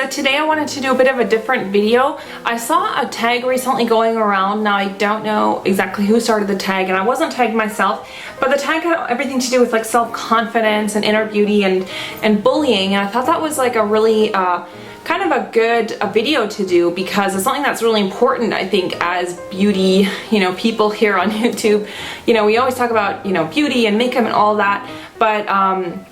So today I wanted to do a bit of a different video. I saw a tag recently going around. Now I don't know exactly who started the tag, and I wasn't tagged myself, but the tag had everything to do with like self-confidence and inner beauty and bullying, and I thought that was like a really kind of a good video to do, because it's something that's really important, I think, as beauty, people here on YouTube. We always talk about, beauty and makeup and all that, but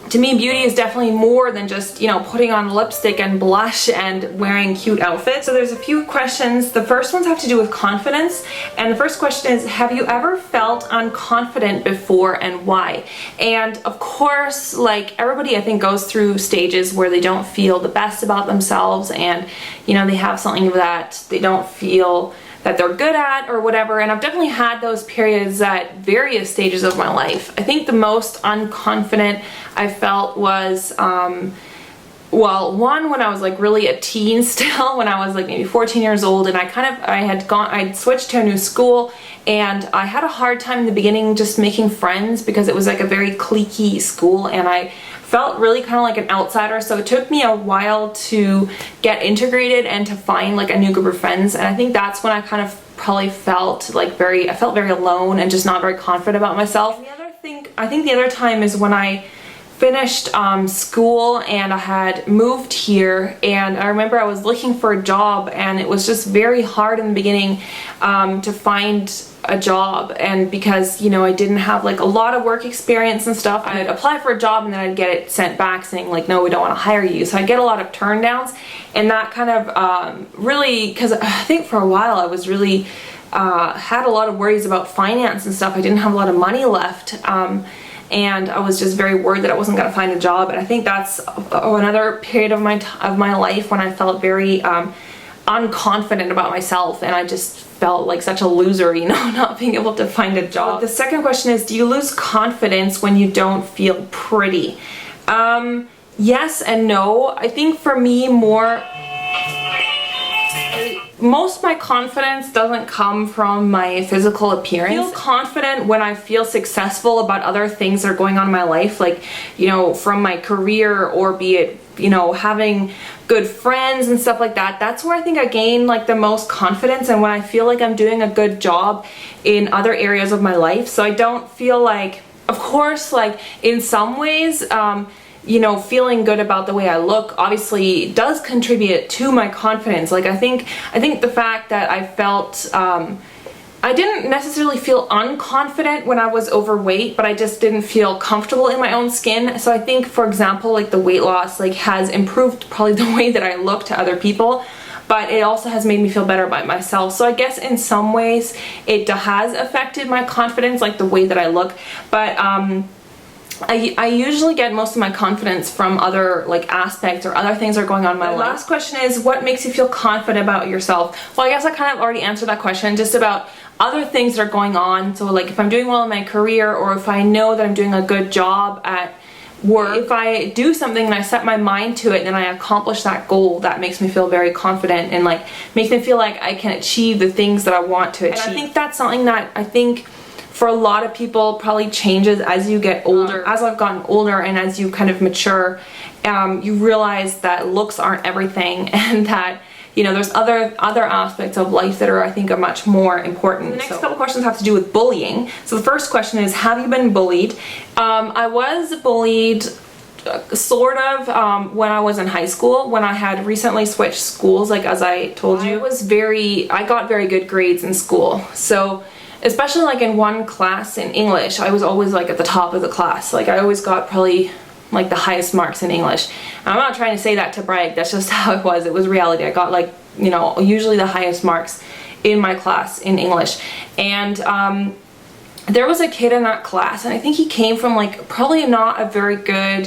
to me, beauty is definitely more than just, putting on lipstick and blush and wearing cute outfits. So there's a few questions. The first ones have to do with confidence. And the first question is, have you ever felt unconfident before, and why? And of course, like everybody, I think, goes through stages where they don't feel the best about themselves, and, they have something that they don't feel that they're good at or whatever, and I've definitely had those periods at various stages of my life. I think the most unconfident I felt was well, one, when I was like really a teen still, when I was like maybe 14 years old, and I'd switched to a new school, and I had a hard time in the beginning just making friends because it was like a very cliquey school, and I felt really kind of like an outsider, so it took me a while to get integrated and to find like a new group of friends. And I think that's when I kind of probably felt like I felt very alone and just not very confident about myself. And I think the other time is when I finished school and I had moved here, and I remember I was looking for a job, and it was just very hard in the beginning to find a job, and because I didn't have like a lot of work experience and stuff, I'd apply for a job and then I'd get it sent back saying like, no, we don't want to hire you. So I'd get a lot of turn downs, and that kind of really, because I think for a while I was really had a lot of worries about finance and stuff. I didn't have a lot of money left, and I was just very worried that I wasn't going to find a job. And I think that's another period of my life when I felt very unconfident about myself, and I just felt like such a loser, not being able to find a job. The second question is, do you lose confidence when you don't feel pretty? Yes and no. I think for me, most of my confidence doesn't come from my physical appearance. I feel confident when I feel successful about other things that are going on in my life, like, from my career, or be it, having good friends and stuff like that. That's where I think I gain like the most confidence, and when I feel like I'm doing a good job in other areas of my life. So I don't feel like, of course, like in some ways, feeling good about the way I look obviously does contribute to my confidence. Like I think the fact that I felt I didn't necessarily feel unconfident when I was overweight, but I just didn't feel comfortable in my own skin. So I think, for example, like the weight loss has improved probably the way that I look to other people, but it also has made me feel better about myself. So I guess in some ways it has affected my confidence, like the way that I look, but I usually get most of my confidence from other aspects or other things that are going on in my life. The last question is, what makes you feel confident about yourself? Well, I guess I kind of already answered that question, just about other things that are going on. So like if I'm doing well in my career, or if I know that I'm doing a good job at work, if I do something and I set my mind to it and I accomplish that goal, that makes me feel very confident, and makes me feel like I can achieve the things that I want to achieve. And I think that's something that I think for a lot of people probably changes as you get older. As I've gotten older and as you kind of mature, you realize that looks aren't everything, and that there's other aspects of life that I think are much more important. The next couple questions have to do with bullying. So the first question is, have you been bullied? I was bullied sort of when I was in high school, when I had recently switched schools, like as I told you. I got very good grades in school, so especially like in one class in English, I was always like at the top of the class. Like I always got probably like the highest marks in English. And I'm not trying to say that to brag, that's just how it was. It was reality. I got like, usually the highest marks in my class in English. And there was a kid in that class, and I think he came from probably not a very good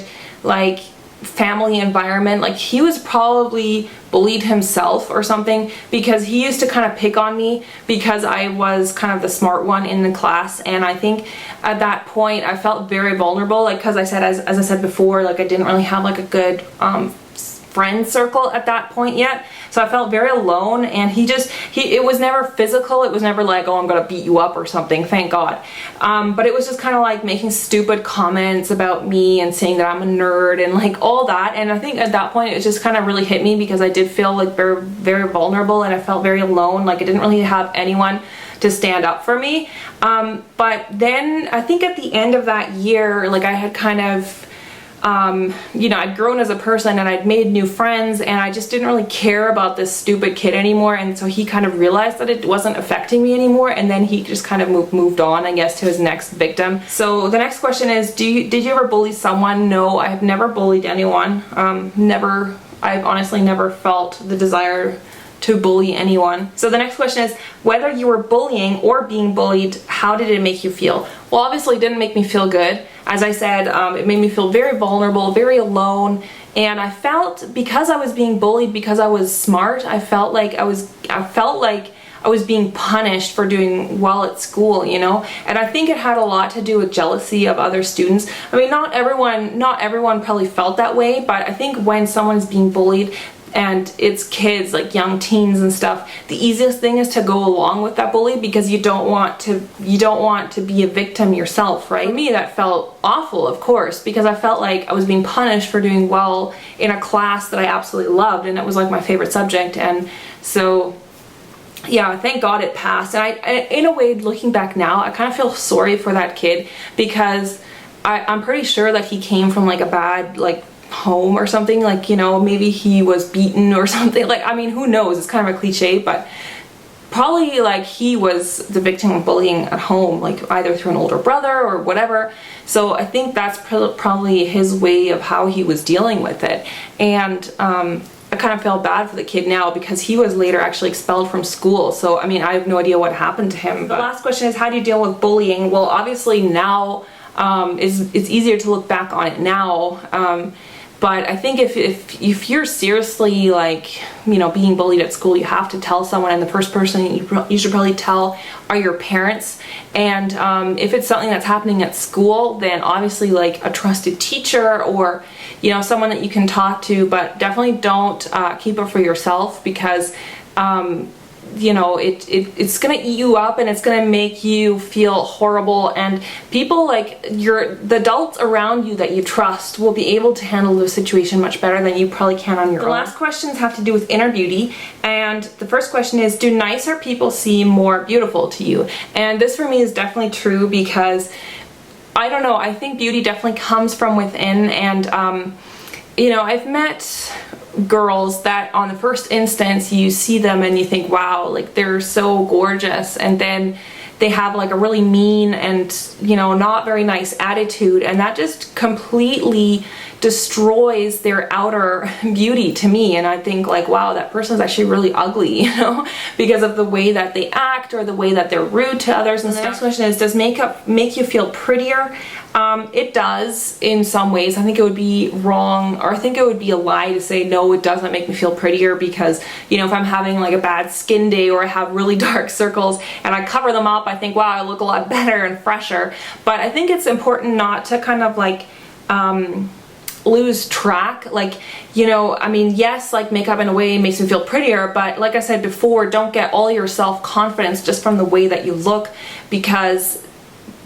family environment. Like he was probably bullied himself or something, because he used to kind of pick on me because I was kind of the smart one in the class. And I think at that point I felt very vulnerable, because as I said before, I didn't really have a good friend circle at that point yet, so I felt very alone. And it was never physical. It was never like, oh, I'm gonna beat you up or something, thank God. But it was just kind of like making stupid comments about me and saying that I'm a nerd and like all that. And I think at that point it just kind of really hit me, because I did feel like very, very vulnerable, and I felt very alone, like I didn't really have anyone to stand up for me. But then I think at the end of that year, like I had kind of you know, I'd grown as a person and I'd made new friends, and I just didn't really care about this stupid kid anymore. And so he kind of realized that it wasn't affecting me anymore, and then he just kind of moved on, I guess, to his next victim. So the next question is, did you ever bully someone? No, I have never bullied anyone. I've honestly never felt the desire to bully anyone. So the next question is, whether you were bullying or being bullied, how did it make you feel? Well, obviously it didn't make me feel good. As I said, it made me feel very vulnerable, very alone, and I felt, because I was being bullied, because I was smart, I felt like I was being punished for doing well at school, you know? And I think it had a lot to do with jealousy of other students. I mean, not everyone probably felt that way, but I think when someone's being bullied, and it's kids, like young teens and stuff, the easiest thing is to go along with that bully, because you don't want to be a victim yourself, right? For me, that felt awful, of course, because I felt like I was being punished for doing well in a class that I absolutely loved, and it was like my favorite subject. And so yeah, thank God it passed. And in a way, looking back now, I kind of feel sorry for that kid, because I'm pretty sure that he came from like a bad like home or something, like, you know, maybe he was beaten or something, like, I mean, who knows, it's kind of a cliche, but probably like he was the victim of bullying at home, like either through an older brother or whatever. So I think that's probably his way of how he was dealing with it. And I kind of felt bad for the kid now, because he was later actually expelled from school. So I mean, I have no idea what happened to him. But the last question is, how do you deal with bullying? Well, obviously now it's easier to look back on it now. But I think if you're seriously, like, you know, being bullied at school, you have to tell someone, and the first person you should probably tell are your parents. And if it's something that's happening at school, then obviously like a trusted teacher, or, you know, someone that you can talk to, but definitely don't keep it for yourself, because you know, it's gonna eat you up, and it's gonna make you feel horrible. And people, like the adults around you that you trust, will be able to handle the situation much better than you probably can on your own. The last questions have to do with inner beauty, and the first question is, do nicer people seem more beautiful to you? And this for me is definitely true, because I don't know, I think beauty definitely comes from within. And you know, I've met girls that on the first instance you see them and you think, wow, like they're so gorgeous, and then they have like a really mean and, you know, not very nice attitude, and that just completely destroys their outer beauty to me. And I think like, wow, that person's actually really ugly, you know, because of the way that they act or the way that they're rude to others and stuff. The next question is, does makeup make you feel prettier? It does in some ways. I think it would be wrong, or I think it would be a lie to say no, it doesn't make me feel prettier, because, you know, if I'm having like a bad skin day, or I have really dark circles and I cover them up, I think, wow, I look a lot better and fresher. But I think it's important not to kind of like lose track. Like, you know, I mean, yes, like makeup in a way makes me feel prettier, but like I said before, don't get all your self-confidence just from the way that you look, because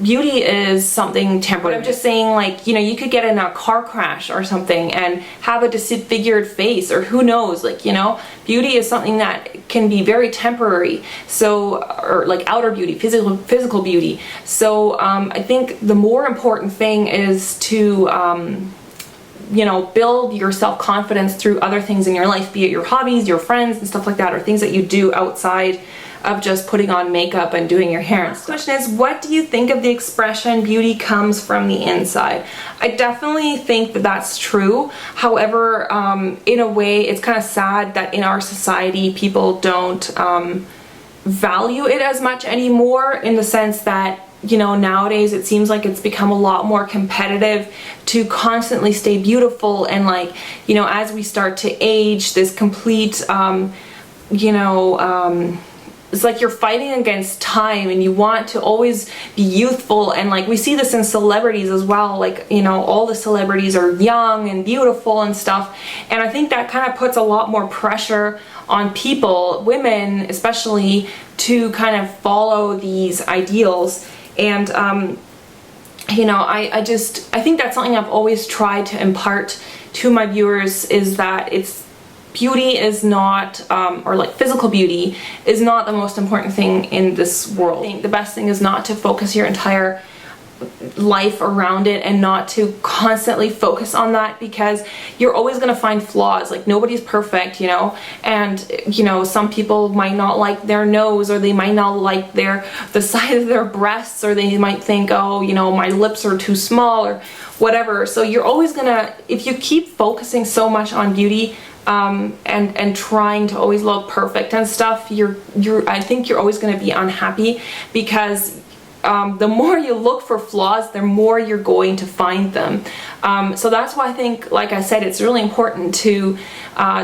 beauty is something temporary. I'm just saying, like, you know, you could get in a car crash or something and have a disfigured face, or who knows, like, you know, beauty is something that can be very temporary. So, or like outer beauty, physical beauty. So I think the more important thing is to you know, build your self-confidence through other things in your life, be it your hobbies, your friends and stuff like that, or things that you do outside of just putting on makeup and doing your hair and stuff. The question is, what do you think of the expression beauty comes from the inside? I definitely think that that's true. However, in a way, it's kind of sad that in our society people don't value it as much anymore, in the sense that, you know, nowadays it seems like it's become a lot more competitive to constantly stay beautiful. And like, you know, as we start to age, this complete you know, it's like you're fighting against time, and you want to always be youthful. And like we see this in celebrities as well, like, you know, all the celebrities are young and beautiful and stuff, and I think that kind of puts a lot more pressure on people, women especially, to kind of follow these ideals. And you know, I think that's something I've always tried to impart to my viewers, is that beauty is not, or like physical beauty is not the most important thing in this world. I think the best thing is not to focus your entire life around it, and not to constantly focus on that, because you're always going to find flaws. Like, nobody's perfect, you know, and you know, some people might not like their nose, or they might not like the size of their breasts, or they might think, oh, you know, my lips are too small, or whatever. So you're always gonna, if you keep focusing so much on beauty and trying to always look perfect and stuff, I think you're always going to be unhappy, because the more you look for flaws, the more you're going to find them. So that's why I think, like I said, it's really important to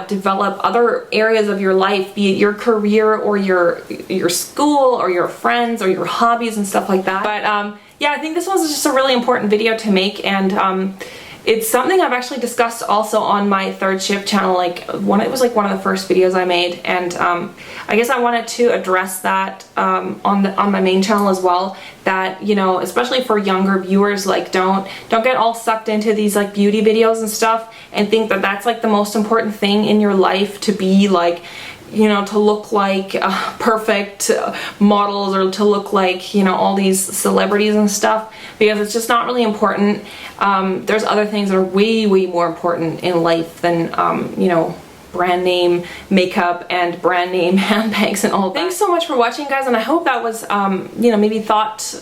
develop other areas of your life, be it your career or your school or your friends or your hobbies and stuff like that. But yeah, I think this was just a really important video to make, and it's something I've actually discussed also on my Third Shift channel. Like, it was like one of the first videos I made, and I guess I wanted to address that on my main channel as well. That, you know, especially for younger viewers, like, don't get all sucked into these like beauty videos and stuff, and think that that's like the most important thing in your life, to be like, you know, to look like perfect models, or to look like, you know, all these celebrities and stuff, because it's just not really important. There's other things that are way more important in life than, you know, brand name makeup and brand name handbags and all that. Thanks so much for watching, guys, and I hope that was, you know, maybe thought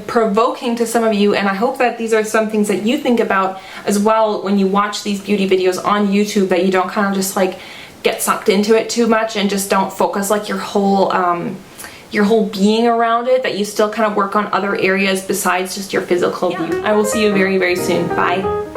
provoking to some of you, and I hope that these are some things that you think about as well when you watch these beauty videos on YouTube, that you don't kind of just like get sucked into it too much, and just don't focus like your whole being around it, that you still kind of work on other areas besides just your physical beauty. I will see you very soon. Bye.